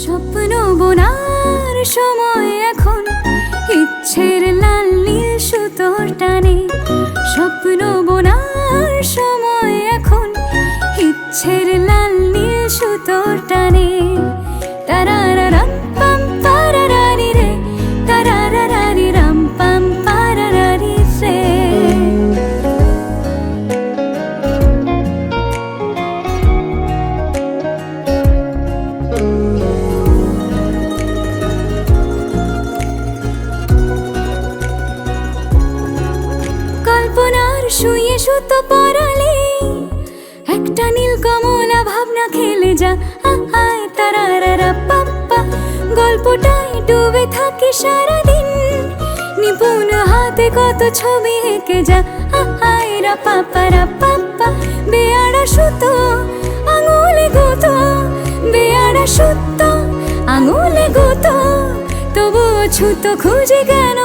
স্বপ্ন বোনার সময় এখন, ইচ্ছের লাল নীল সুতোর টানে। স্বপ্ন বোনার সময় এখন, ইচ্ছের লাল নীল সুতোর টানে। তারারারাম পাম পারারারি রে, তারারারারি রাম পাম পারারারি রে। কল্পনার শুয়ে সুতো পরালে একটা নীল কমলা ভাবনা খেলে যা। আয় তারারারা পাপ্পা, গল্পটাই ডুবে থাকি সারাদিন। নিপুণ হাতে কত ছবি এঁকে যা। আয় রা পাপ্পা, বেয়ারা সুতো আঙুলে গুতো, বেয়ারা সুতো আঙুলে গুতো। তবুও ছুতো খুঁজে কেন